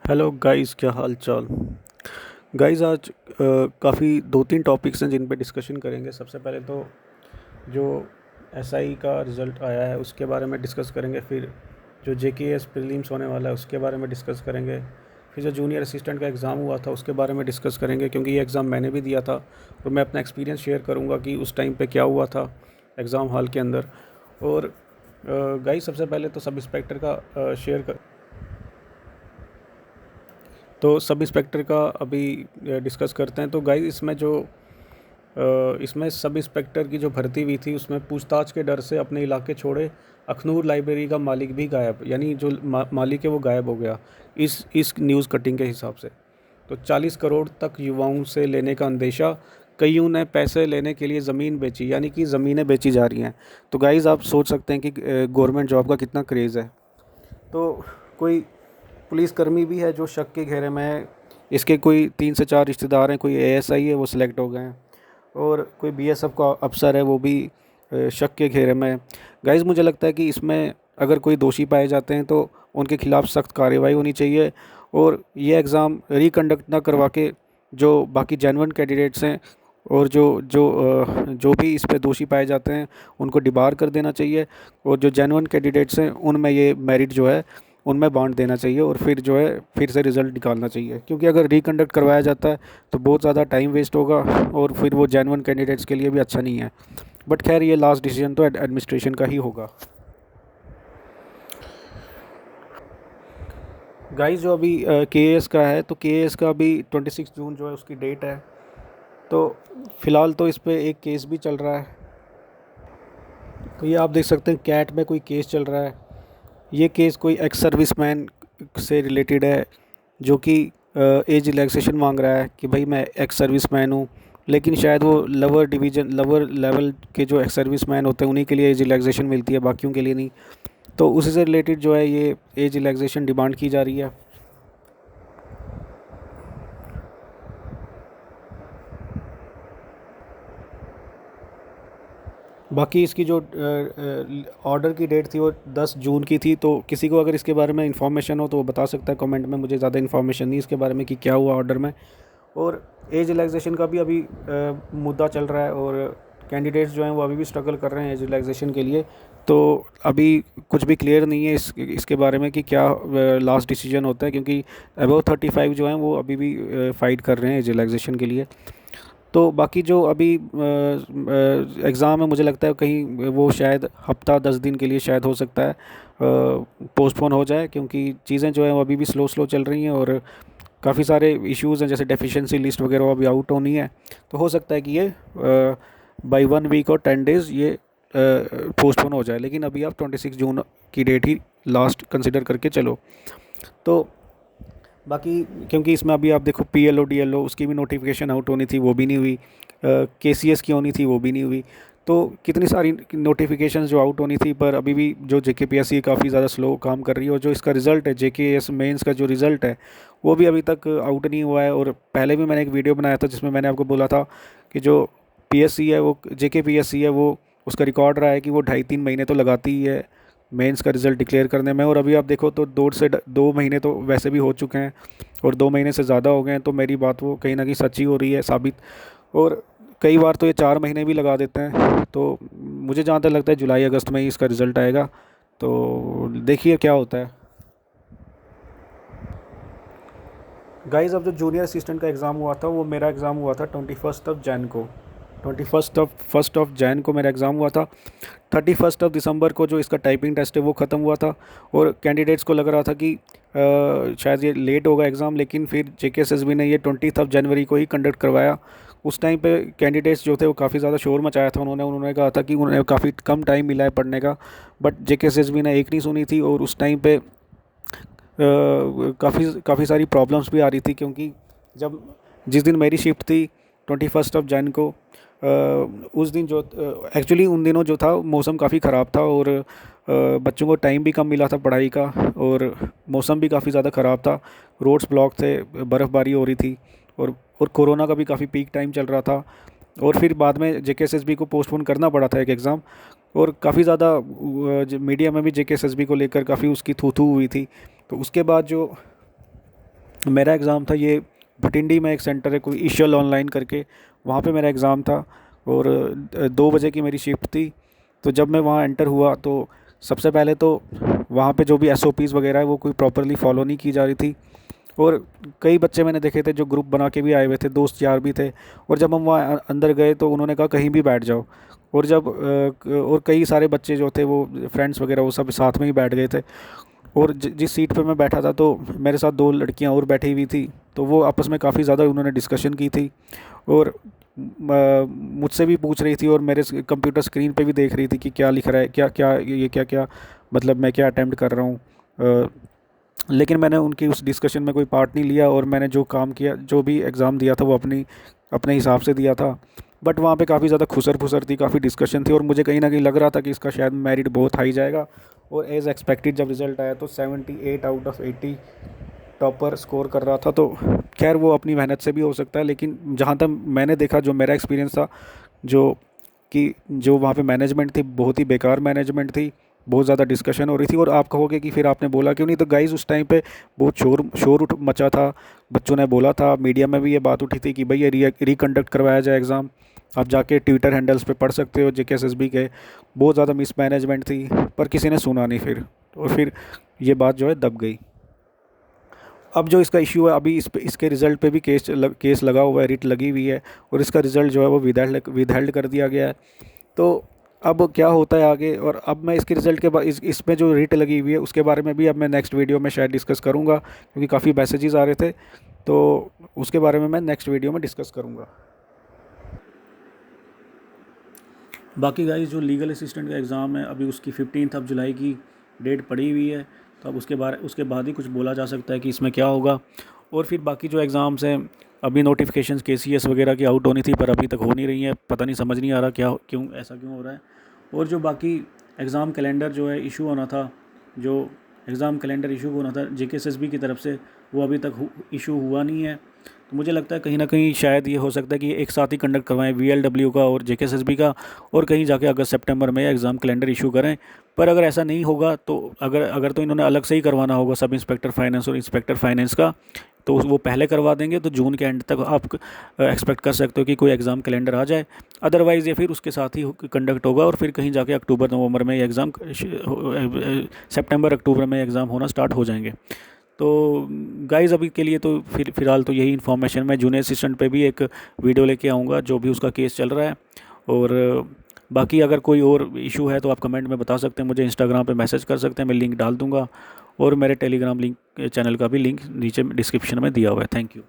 Hello guys, क्या हाल चाल। Guys आज काफ़ी दो तीन टॉपिक्स हैं जिन पे डिस्कशन करेंगे। सबसे पहले तो जो एसआई का रिज़ल्ट आया है उसके बारे में डिस्कस करेंगे। फिर जो जेकेएस प्रीलिम्स होने वाला है उसके बारे में डिस्कस करेंगे। फिर जो जूनियर असिस्टेंट का एग्ज़ाम हुआ था उसके बारे में डिस्कस करेंगे, क्योंकि ये एग्ज़ाम मैंने भी दिया था और मैं अपना एक्सपीरियंस शेयर करूँगा कि उस टाइम पे क्या हुआ था एग्ज़ाम हॉल के अंदर। और गाइस सबसे पहले तो सब इंस्पेक्टर का शेयर कर तो सब इंस्पेक्टर का अभी डिस्कस करते हैं। तो गाइस इसमें सब इंस्पेक्टर की जो भर्ती हुई थी उसमें पूछताछ के डर से अपने इलाके छोड़े अखनूर लाइब्रेरी का मालिक भी गायब, यानी जो मालिक है वो गायब हो गया इस न्यूज़ कटिंग के हिसाब से। तो 40 करोड़ तक युवाओं से लेने का अंदेशा, कईयों ने पैसे लेने के लिए ज़मीन बेची, यानी कि ज़मीनें बेची जा रही हैं। तो गाइस आप सोच सकते हैं कि गवर्नमेंट जॉब का कितना क्रेज़ है। तो कोई पुलिसकर्मी भी है जो शक के घेरे में है। इसके कोई 3 से 4 रिश्तेदार हैं, कोई एएसआई है वो सिलेक्ट हो गए हैं, और कोई बीएसएफ का अफसर है वो भी शक के घेरे में है। गाइस मुझे लगता है कि इसमें अगर कोई दोषी पाए जाते हैं तो उनके खिलाफ़ सख्त कार्रवाई होनी चाहिए, और ये एग्ज़ाम रिकंडक्ट ना करवा के जो बाकी जेन्युइन कैंडिडेट्स हैं और जो भी इस पे दोषी पाए जाते हैं उनको डिबार कर देना चाहिए, और जो जेन्युइन कैंडिडेट्स हैं उनमें ये मेरिट जो है उनमें बांट देना चाहिए, और फिर जो है फिर से रिज़ल्ट निकालना चाहिए। क्योंकि अगर रिकंडक्ट करवाया जाता है तो बहुत ज़्यादा टाइम वेस्ट होगा और फिर वो जेन्युइन कैंडिडेट्स के लिए भी अच्छा नहीं है। बट खैर ये लास्ट डिसीजन तो एडमिनिस्ट्रेशन का ही होगा। गाइस जो अभी केएएस का है, तो केएएस का अभी 26 जून जो है उसकी डेट है। तो फ़िलहाल तो इस पे एक केस भी चल रहा है। तो ये आप देख सकते हैं कैट में कोई केस चल रहा है। ये केस कोई एक्स सर्विसमैन से रिलेटेड है जो कि एज रिलैक्सेशन मांग रहा है कि भाई मैं एक्स सर्विसमैन हूँ, लेकिन शायद वो लोअर लेवल के जो एक्स सर्विसमैन होते हैं उन्हीं के लिए एज रिलैक्सेशन मिलती है, बाकियों के लिए नहीं। तो उसी से रिलेटेड जो है ये एज रिलैक्सेशन डिमांड की जा रही है। बाकी इसकी जो ऑर्डर की डेट थी वो 10 जून की थी। तो किसी को अगर इसके बारे में इन्फॉर्मेशन हो तो वो बता सकता है कमेंट में। मुझे ज़्यादा इन्फॉर्मेशन नहीं इसके बारे में कि क्या हुआ ऑर्डर में। और एज रिलैक्सेशन का भी अभी मुद्दा चल रहा है, और कैंडिडेट्स जो हैं वो अभी भी स्ट्रगल कर रहे हैं एज रिलैक्सेशन के लिए। तो अभी कुछ भी क्लियर नहीं है इसके बारे में कि क्या लास्ट डिसीजन होता है, क्योंकि अबव 35 जो हैं वो अभी भी फ़ाइट कर रहे हैं एज रिलैक्सेशन के लिए। तो बाकी जो अभी एग्ज़ाम है मुझे लगता है कहीं वो शायद हफ्ता 10 दिन के लिए शायद हो सकता है पोस्टपोन हो जाए, क्योंकि चीज़ें जो है वो अभी भी स्लो स्लो चल रही हैं, और काफ़ी सारे इश्यूज़ हैं जैसे डेफिशिएंसी लिस्ट वगैरह वो अभी आउट होनी है। तो हो सकता है कि ये बाई 1 वीक और 10 डेज़ ये पोस्टपोन हो जाए, लेकिन अभी आप 26 जून की डेट ही लास्ट कंसिडर करके चलो। तो बाकी क्योंकि इसमें अभी आप देखो पीएलओ डीएलओ उसकी भी नोटिफिकेशन आउट होनी थी वो भी नहीं हुई, केसीएस की होनी थी वो भी नहीं हुई। तो कितनी सारी नोटिफिकेशंस जो आउट होनी थी, पर अभी भी जो जेकेपीएससी काफ़ी ज़्यादा स्लो काम कर रही है, और जो इसका रिज़ल्ट है जेकेएस मेंस का जो रिज़ल्ट है वो भी अभी तक आउट नहीं हुआ है। और पहले भी मैंने एक वीडियो बनाया था जिसमें मैंने आपको बोला था कि जो पीएससी है वो जेकेपीएससी है वो उसका रिकॉर्ड रहा है कि वो 2.5-3 महीने तो लगाती ही है मेंस का रिज़ल्ट डिक्लेयर करने में। और अभी आप देखो तो 2 महीने तो वैसे भी हो चुके हैं, और 2 महीने से ज़्यादा हो गए हैं। तो मेरी बात वो कहीं ना कहीं सच्ची हो रही है साबित। और कई बार तो ये 4 महीने भी लगा देते हैं। तो मुझे जहाँ तक लगता है जुलाई अगस्त में ही इसका रिज़ल्ट आएगा। तो देखिए क्या होता है। गाइस अब जो जूनियर असिस्टेंट का एग्ज़ाम हुआ था वो मेरा एग्ज़ाम हुआ था 21 जैन को। 1 जैन को मेरा एग्ज़ाम हुआ था। 31 दिसंबर को जो इसका टाइपिंग टेस्ट है वो ख़त्म हुआ था, और कैंडिडेट्स को लग रहा था कि शायद ये लेट होगा एग्ज़ाम, लेकिन फिर जेकेएसएसबी ने ये 20 जनवरी को ही कंडक्ट करवाया। उस टाइम पे कैंडिडेट्स जो थे वो काफ़ी ज़्यादा शोर मचाया था। उन्होंने कहा था कि उन्हें काफ़ी कम टाइम मिला है पढ़ने का, बट जेकेएसएसबी ने एक नहीं सुनी थी। और उस टाइम पे काफ़ी काफ़ी सारी प्रॉब्लम्स भी आ रही थी, क्योंकि जब जिस दिन मेरी शिफ्ट थी 21 जैन को, उस दिन जो एक्चुअली उन दिनों जो था मौसम काफ़ी ख़राब था, और बच्चों को टाइम भी कम मिला था पढ़ाई का, और मौसम भी काफ़ी ज़्यादा ख़राब था। रोड्स ब्लॉक थे, बर्फ़बारी हो रही थी, और कोरोना का भी काफ़ी पीक टाइम चल रहा था। और फिर बाद में जेकेएसएसबी को पोस्टपोन करना पड़ा था एक एग्ज़ाम, और काफ़ी ज़्यादा मीडिया में भी जेकेएसएसबी को लेकर काफ़ी उसकी थू थू हुई थी। तो उसके बाद जो मेरा एग्ज़ाम था ये भटिंडी में एक सेंटर है कोई ईशल ऑनलाइन करके, वहाँ पे मेरा एग्ज़ाम था और 2 बजे की मेरी शिफ्ट थी। तो जब मैं वहाँ एंटर हुआ तो सबसे पहले तो वहाँ पे जो भी एसओपीज़ वगैरह है वो कोई प्रॉपरली फॉलो नहीं की जा रही थी। और कई बच्चे मैंने देखे थे जो ग्रुप बना के भी आए हुए थे, दोस्त यार भी थे। और जब हम वहाँ अंदर गए तो उन्होंने कहा कहीं भी बैठ जाओ। और और कई सारे बच्चे जो थे वो फ्रेंड्स वगैरह वो सब साथ में ही बैठ गए थे। और जिस सीट पे मैं बैठा था तो मेरे साथ 2 लड़कियां और बैठी हुई थी, तो वो आपस में काफ़ी ज़्यादा उन्होंने डिस्कशन की थी। और मुझसे भी पूछ रही थी और मेरे कंप्यूटर स्क्रीन पे भी देख रही थी कि क्या लिख रहा है, क्या क्या ये क्या क्या मतलब मैं क्या अटेम्प्ट कर रहा हूँ। लेकिन मैंने उनकी उस डिस्कशन में कोई पार्ट नहीं लिया और मैंने जो काम किया, जो भी एग्ज़ाम दिया था वो अपने हिसाब से दिया था। बट वहाँ पे काफ़ी ज़्यादा खुसर फुसर थी, काफ़ी डिस्कशन थी और मुझे कहीं ना कहीं लग रहा था कि इसका शायद मेरिट बहुत हाई जाएगा। और एज़ एक्सपेक्टेड जब रिज़ल्ट आया तो 78 आउट ऑफ 80 टॉपर स्कोर कर रहा था। तो खैर वो अपनी मेहनत से भी हो सकता है, लेकिन जहाँ तक मैंने देखा, जो मेरा एक्सपीरियंस था, जो जो वहाँ पे मैनेजमेंट थी बहुत ही बेकार मैनेजमेंट थी। बहुत ज़्यादा डिस्कशन हो रही थी और आप कहोगे कि फिर आपने बोला क्यों नहीं, तो गाइज़ उस टाइम पे बहुत शोर उठ मचा था। बच्चों ने बोला था, मीडिया में भी ये बात उठी थी कि भाई ये रिकंडक्ट करवाया जाए एग्ज़ाम। आप जाके ट्विटर हैंडल्स पे पढ़ सकते हो जेकेएसएसबी के। बहुत ज़्यादा मिसमैनेजमेंट थी पर किसी ने सुना नहीं फिर, और फिर ये बात जो है दब गई। अब जो इसका इशू है, अभी इसके रिज़ल्ट पे भी केस लगा हुआ है, रिट लगी हुई है और इसका रिज़ल्ट जो है वो विदहेल्ड कर दिया गया है। तो अब क्या होता है आगे, और अब मैं इसके रिज़ल्ट के बाद इसमें जो रिट लगी हुई है उसके बारे में भी अब मैं नेक्स्ट वीडियो में शायद डिस्कस करूँगा, क्योंकि काफ़ी मैसेजेस आ रहे थे, तो उसके बारे में मैं नेक्स्ट वीडियो में डिस्कस करूँगा। बाकी गाइस जो लीगल असिस्टेंट का एग्ज़ाम है अभी उसकी 15 जुलाई की डेट पड़ी हुई है, तो अब उसके बाद ही कुछ बोला जा सकता है कि इसमें क्या होगा। और फिर बाकी जो एग्ज़ाम्स हैं, अभी नोटिफिकेशंस केसीएस वगैरह की आउट होनी थी पर अभी तक हो नहीं रही हैं, पता नहीं, समझ नहीं आ रहा क्यों हो रहा है। और जो बाकी एग्ज़ाम कैलेंडर जो है इशू होना था, जो एग्ज़ाम कैलेंडर इशू होना था जेकेएसएसबी की तरफ से, वो अभी तक इशू हुआ नहीं है। तो मुझे लगता है कहीं ना कहीं शायद ये हो सकता है कि एक साथ ही कंडक्ट करवाएं, वीएलडब्ल्यू का और जेकेएसएसबी का, और कहीं जाके अगस्त सितंबर में एग्ज़ाम कैलेंडर इशू करें। पर अगर ऐसा नहीं होगा तो अगर तो इन्होंने अलग से ही करवाना होगा सब इंस्पेक्टर फाइनेंस और इंस्पेक्टर फाइनेंस का, तो वो पहले करवा देंगे, तो जून के एंड तक आप एक्सपेक्ट कर सकते हो कि कोई एग्ज़ाम कैलेंडर आ जाए। अदरवाइज़ ये फिर उसके साथ ही कंडक्ट होगा और फिर कहीं जाके अक्टूबर नवंबर में एग्ज़ाम, सितंबर अक्टूबर में एग्ज़ाम होना स्टार्ट हो जाएंगे। तो गाइज़ अभी के लिए तो फ़िलहाल तो यही इन्फॉर्मेशन, मैं जूनियर असिस्टेंट पे भी एक वीडियो लेके आऊँगा जो भी उसका केस चल रहा है। और बाकी अगर कोई और इशू है तो आप कमेंट में बता सकते हैं, मुझे इंस्टाग्राम पे मैसेज कर सकते हैं, मैं लिंक डाल दूँगा। और मेरे टेलीग्राम लिंक चैनल का भी लिंक नीचे डिस्क्रिप्शन में दिया हुआ है। Thank you.